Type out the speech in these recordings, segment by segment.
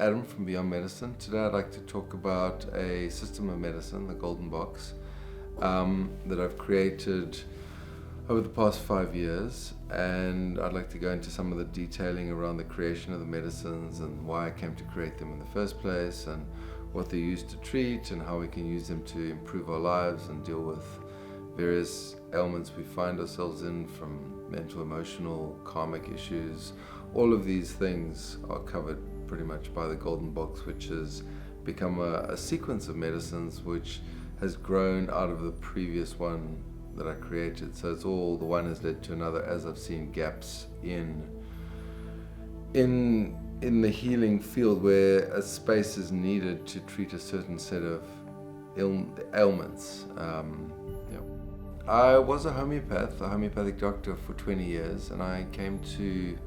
Adam from Beyond Medicine. Today I'd like to talk about a system of medicine, the Golden Box, that I've created over the past 5 years, and I'd like to go into some of the detailing around the creation of the medicines and why I came to create them in the first place, and what they're used to treat and how we can use them to improve our lives and deal with various ailments we find ourselves in, from mental, emotional, karmic issues. All of these things are covered pretty much by the Golden Box, which has become a sequence of medicines which has grown out of the previous one that I created. So it's all, the one has led to another as I've seen gaps in the healing field where a space is needed to treat a certain set of ailments. I was a homeopathic doctor for 20 years, and I came to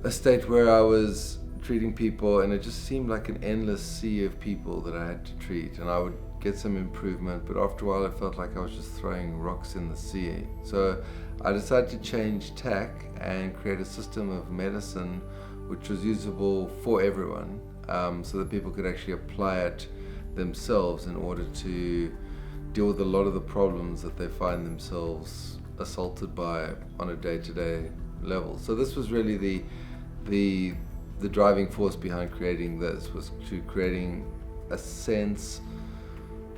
a state where I was treating people and it just seemed like an endless sea of people that I had to treat, and I would get some improvement, but after a while I felt like I was just throwing rocks in the sea. So I decided to change tack and create a system of medicine which was usable for everyone, so that people could actually apply it themselves in order to deal with a lot of the problems that they find themselves assaulted by on a day-to-day level. So this was really the driving force behind creating this, was to creating a sense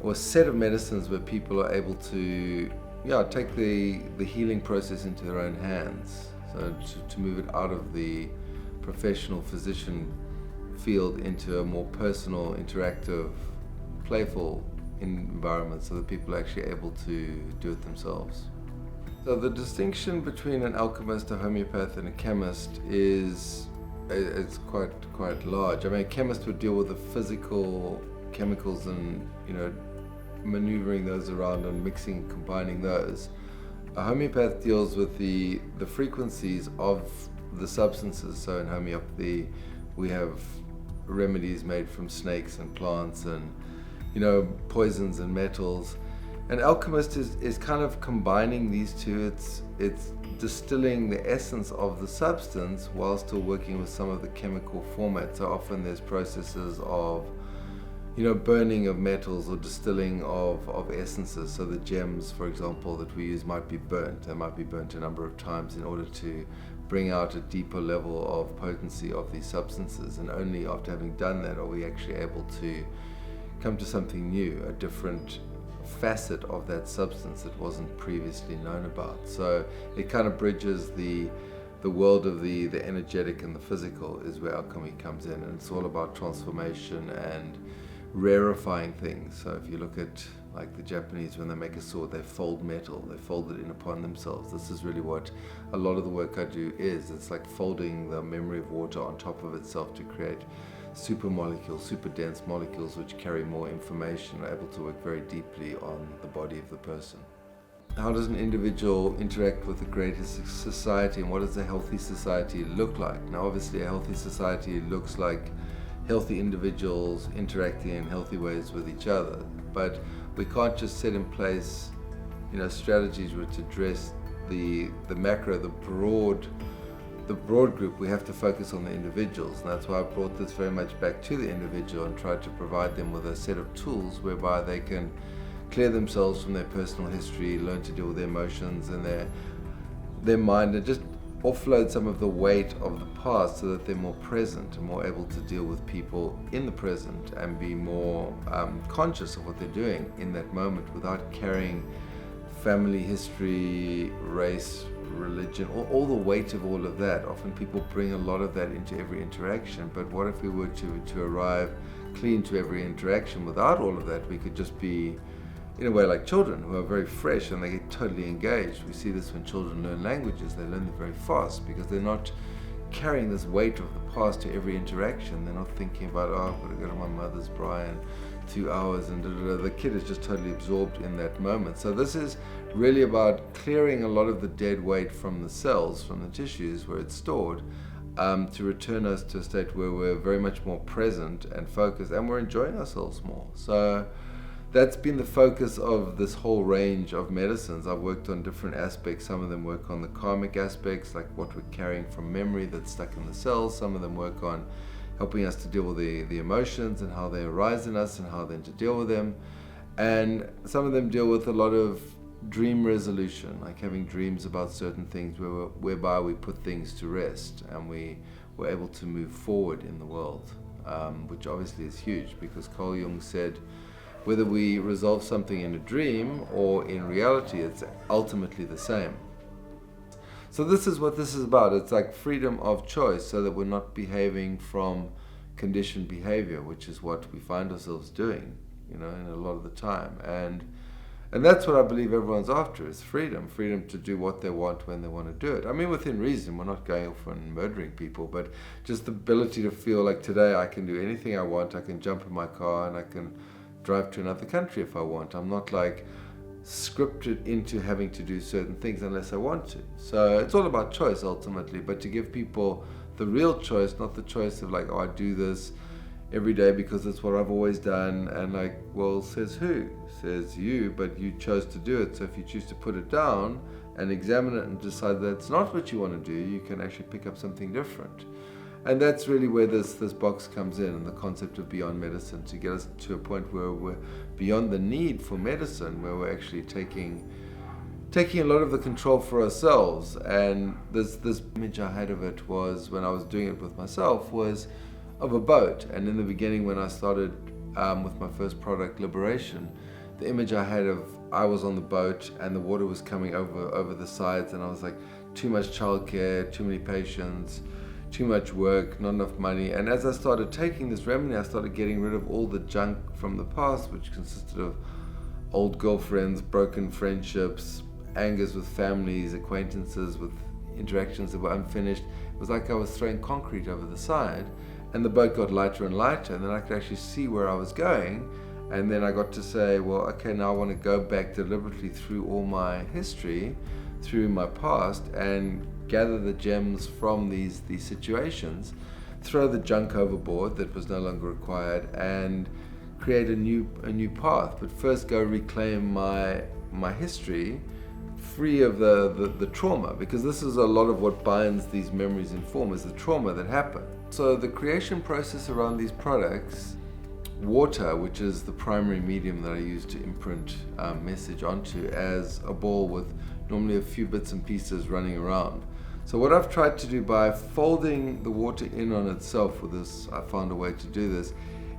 or a set of medicines where people are able to take the healing process into their own hands, so to move it out of the professional physician field into a more personal, interactive, playful environment, so that people are actually able to do it themselves. So the distinction between an alchemist, a homeopath, and a chemist is it's quite large. I mean, a chemist would deal with the physical chemicals and maneuvering those around and mixing, combining those. A homeopath deals with the frequencies of the substances. So in homeopathy we have remedies made from snakes and plants and poisons and metals. An alchemist is kind of combining these two. It's distilling the essence of the substance while still working with some of the chemical formats. So often there's processes of burning of metals or distilling of essences. So the gems, for example, that we use might be burnt. They might be burnt a number of times in order to bring out a deeper level of potency of these substances. And only after having done that are we actually able to come to something new, a different facet of that substance that wasn't previously known about. So it kind of bridges the world of the energetic and the physical is where alchemy comes in, and it's all about transformation and rarefying things. So if you look at like the Japanese, when they make a sword, they fold metal, they fold it in upon themselves. This is really what a lot of the work I do is. It's like folding the memory of water on top of itself to create super molecules, super dense molecules which carry more information, are able to work very deeply on the body of the person. How does an individual interact with the greater society, and what does a healthy society look like? Now obviously a healthy society looks like healthy individuals interacting in healthy ways with each other, but we can't just set in place strategies which address the macro, the broad group. We have to focus on the individuals, and that's why I brought this very much back to the individual and tried to provide them with a set of tools whereby they can clear themselves from their personal history, learn to deal with their emotions and their mind, and just offload some of the weight of the past so that they're more present and more able to deal with people in the present and be more conscious of what they're doing in that moment without carrying family history, race, religion, all the weight of all of that. Often people bring a lot of that into every interaction, but what if we were to arrive clean to every interaction without all of that? We could just be in a way like children who are very fresh and they get totally engaged. We see this when children learn languages. They learn them very fast because they're not carrying this weight of the past to every interaction. They're not thinking about, I've got to go to my mother's braai in 2 hours, and the kid is just totally absorbed in that moment. So this is really about clearing a lot of the dead weight from the cells, from the tissues where it's stored, to return us to a state where we're very much more present and focused, and we're enjoying ourselves more. So that's been the focus of this whole range of medicines. I've worked on different aspects. Some of them work on the karmic aspects, like what we're carrying from memory that's stuck in the cells. Some of them work on helping us to deal with the emotions and how they arise in us and how then to deal with them. And some of them deal with a lot of dream resolution, like having dreams about certain things whereby we put things to rest and we were able to move forward in the world, which obviously is huge, because Carl Jung said whether we resolve something in a dream or in reality, it's ultimately the same. So this is what this is about. It's like freedom of choice, so that we're not behaving from conditioned behavior, which is what we find ourselves doing, in a lot of the time. And that's what I believe everyone's after, is freedom to do what they want when they want to do it. I mean, within reason. We're not going off and murdering people, but just the ability to feel like today I can do anything I want. I can jump in my car and I can drive to another country if I want. I'm not like scripted into having to do certain things unless I want to. So it's all about choice ultimately, but to give people the real choice, not the choice of like, oh, I do this every day because it's what I've always done, and like, well, says who? Says you, but you chose to do it. So if you choose to put it down and examine it and decide that it's not what you want to do, you can actually pick up something different. And that's really where this box comes in, and the concept of beyond medicine, to get us to a point where we're beyond the need for medicine, where we're actually taking a lot of the control for ourselves. And this image I had of it was, when I was doing it with myself, was of a boat. And in the beginning, when I started with my first product, Liberation, the image I had of, I was on the boat and the water was coming over the sides, and I was like, too much childcare, too many patients, too much work, not enough money. And as I started taking this remedy, I started getting rid of all the junk from the past, which consisted of old girlfriends, broken friendships, angers with families, acquaintances, with interactions that were unfinished. It was like I was throwing concrete over the side, and the boat got lighter and lighter, and then I could actually see where I was going. And then I got to say, well, okay, now I want to go back deliberately through all my history, through my past, and gather the gems from these situations, throw the junk overboard that was no longer required, and create a new path. But first go reclaim my history, free of the trauma, because this is a lot of what binds these memories in form, is the trauma that happened. So the creation process around these products, water, which is the primary medium that I use to imprint message onto, as a ball with normally a few bits and pieces running around. So what I've tried to do by folding the water in on itself with this, I found a way to do this.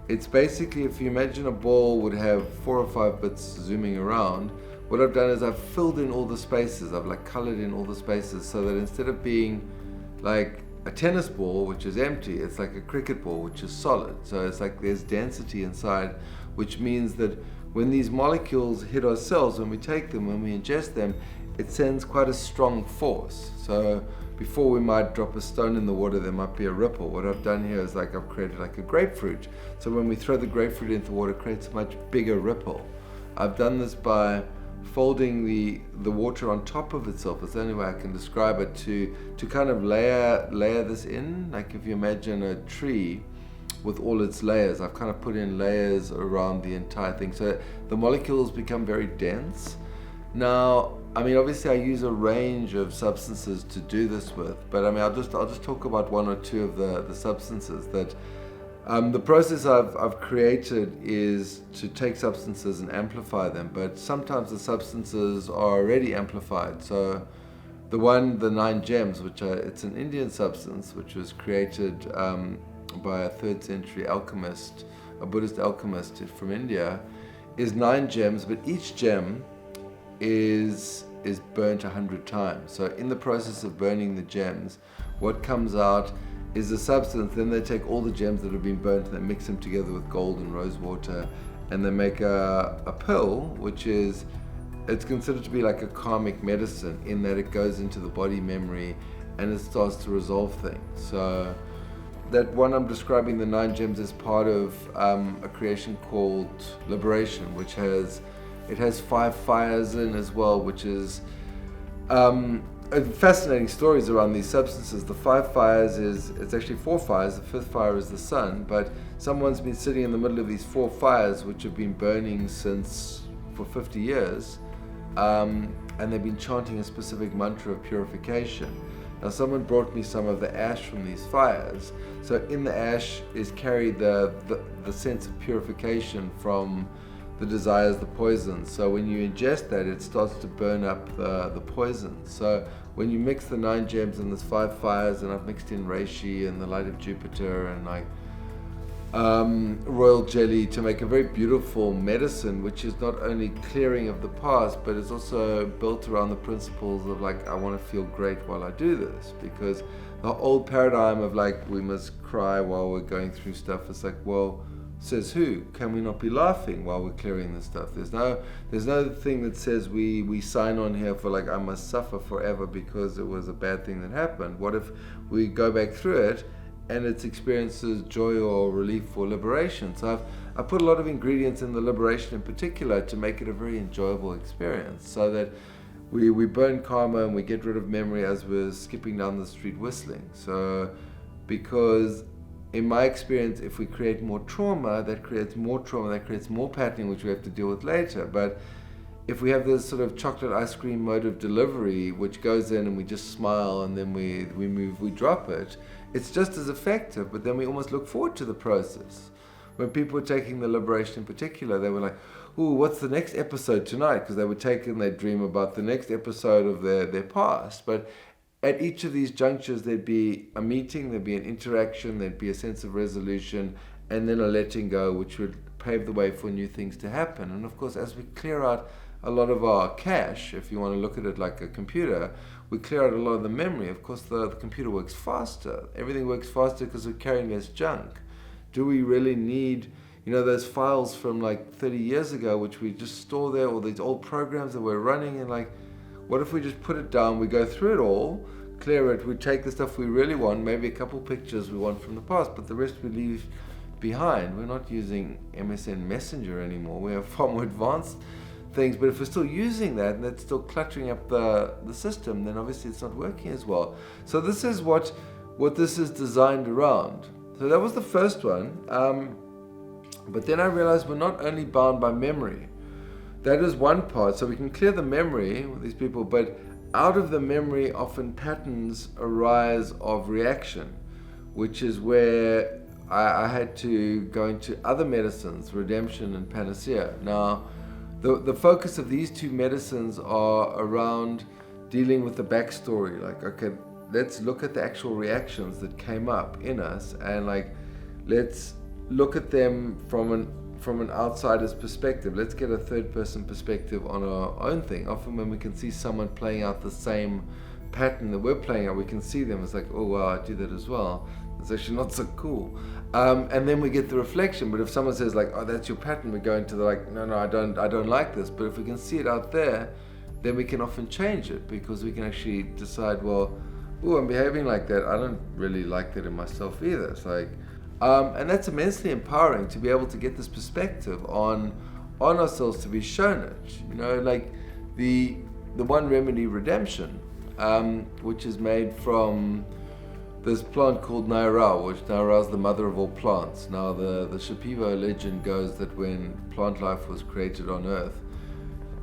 It's basically, if you imagine a ball would have 4 or 5 bits zooming around, what I've done is I've filled in all the spaces. I've like colored in all the spaces, so that instead of being like a tennis ball, which is empty, it's like a cricket ball, which is solid. So it's like there's density inside, which means that when these molecules hit our cells, when we take them, when we ingest them, it sends quite a strong force. So before we might drop a stone in the water, there might be a ripple. What I've done here is like I've created like a grapefruit. So when we throw the grapefruit into the water, it creates a much bigger ripple. I've done this by folding the water on top of itself. It's the only way I can describe it, to kind of layer this in. Like if you imagine a tree with all its layers, I've kind of put in layers around the entire thing, so the molecules become very dense. Now, I mean, obviously I use a range of substances to do this with, but I mean, I'll just talk about 1 or 2 of the substances that the process I've created is to take substances and amplify them, but sometimes the substances are already amplified. So the 9 gems, it's an Indian substance which was created by a 3rd century alchemist, a Buddhist alchemist from India, is 9 gems, but each gem is burnt 100 times. So in the process of burning the gems, what comes out is a substance. Then they take all the gems that have been burnt and they mix them together with gold and rose water, and they make a pill, which is, it's considered to be like a karmic medicine, in that it goes into the body memory and it starts to resolve things. So that one I'm describing, the 9 gems, is part of a creation called Liberation, which has 5 fires in as well, which is fascinating stories around these substances. The 5 fires it's actually 4 fires. The 5th fire is the sun, but someone's been sitting in the middle of these 4 fires, which have been burning for 50 years, and they've been chanting a specific mantra of purification. Now someone brought me some of the ash from these fires. So in the ash is carried the sense of purification from the desires, the poisons. So when you ingest that, it starts to burn up the poison. So when you mix the 9 gems and there's 5 fires, and I've mixed in reishi and the light of Jupiter and like royal jelly to make a very beautiful medicine, which is not only clearing of the past, but it's also built around the principles of like, I want to feel great while I do this, because the old paradigm of like, we must cry while we're going through stuff, it's like, well, says who? Can we not be laughing while we're clearing this stuff? There's no thing that says we sign on here for like, I must suffer forever because it was a bad thing that happened. What if we go back through it and it experiences joy or relief or liberation? So I put a lot of ingredients in the liberation in particular to make it a very enjoyable experience, so that we burn karma and we get rid of memory as we're skipping down the street whistling. So because in my experience, if we create more trauma, that creates more patterning, which we have to deal with later. But if we have this sort of chocolate ice cream mode of delivery, which goes in and we just smile and then we drop it, it's just as effective, but then we almost look forward to the process. When people were taking the liberation in particular, they were like, ooh, what's the next episode tonight? Because they would take and they'd dream about the next episode of their past. But at each of these junctures, there'd be a meeting, there'd be an interaction, there'd be a sense of resolution, and then a letting go, which would pave the way for new things to happen. And of course, as we clear out a lot of our cache, if you want to look at it like a computer, we clear out a lot of the memory. Of course, the computer works faster. Everything works faster because we're carrying less junk. Do we really need, those files from like 30 years ago, which we just store there, or these old programs that we're running, and like, what if we just put it down, we go through it all, clear it, we take the stuff we really want, maybe a couple pictures we want from the past, but the rest we leave behind. We're not using MSN Messenger anymore. We have far more advanced things, but if we're still using that and that's still cluttering up the system, then obviously it's not working as well. So this is what this is designed around. So that was the first one. But then I realized we're not only bound by memory. That is one part, so we can clear the memory with these people, but out of the memory often patterns arise of reaction, which is where I had to go into other medicines, redemption and panacea. Now, the focus of these 2 medicines are around dealing with the backstory. Like, okay, let's look at the actual reactions that came up in us, and like, let's look at them from an outsider's perspective. Let's get a third-person perspective on our own thing. Often when we can see someone playing out the same pattern that we're playing out, we can see them. It's like, oh wow, I do that as well. It's actually not so cool. And then we get the reflection. But if someone says like, oh, that's your pattern, we go into the like, no, I don't like this. But if we can see it out there, then we can often change it, because we can actually decide, well, oh, I'm behaving like that. I don't really like that in myself either. It's like, and that's immensely empowering to be able to get this perspective on ourselves, to be shown it. Like the one remedy, redemption, which is made from this plant called Naira, which Naira is the mother of all plants. Now the Shipibo legend goes that when plant life was created on Earth,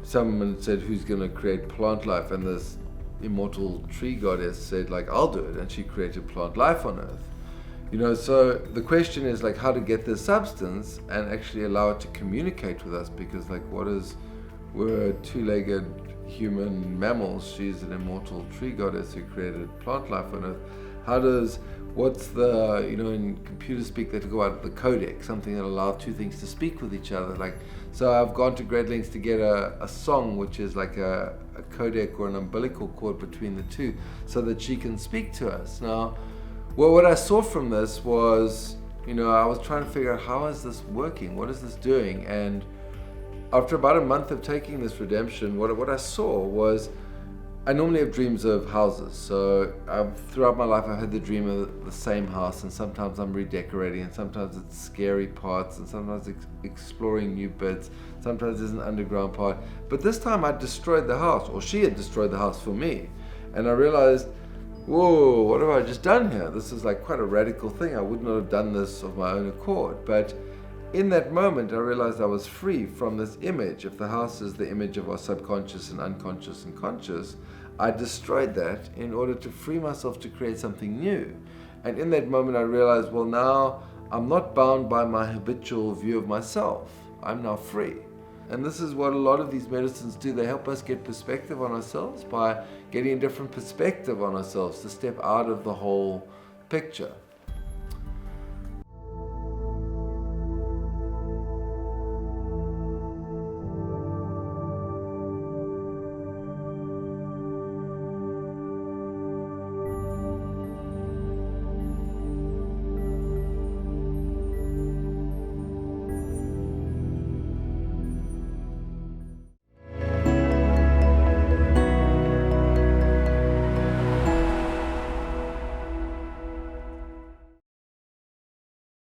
someone said, who's going to create plant life? And this immortal tree goddess said, like, I'll do it. And she created plant life on Earth. So the question is like how to get this substance and actually allow it to communicate with us, because like we're 2-legged human mammals. She's an immortal tree goddess who created plant life on Earth. What's the, in computer speak, they go out the codec, something that allows 2 things to speak with each other. Like, so I've gone to great lengths to get a song, which is like a codec or an umbilical cord between the 2, so that she can speak to us. Now, well, what I saw from this was, I was trying to figure out, how is this working? What is this doing? And after about a month of taking this redemption, what I saw was, I normally have dreams of houses. So throughout my life, I've had the dream of the same house, and sometimes I'm redecorating, and sometimes it's scary parts, and sometimes exploring new bits. Sometimes there's an underground part. But this time I destroyed the house, or she had destroyed the house for me. And I realized, whoa, what have I just done here? This is like quite a radical thing. I would not have done this of my own accord. But in that moment, I realized I was free from this image. If the house is the image of our subconscious and unconscious and conscious, I destroyed that in order to free myself to create something new. And in that moment I realized, well, now I'm not bound by my habitual view of myself. I'm now free. And this is what a lot of these medicines do. They help us get perspective on ourselves by getting a different perspective on ourselves to step out of the whole picture.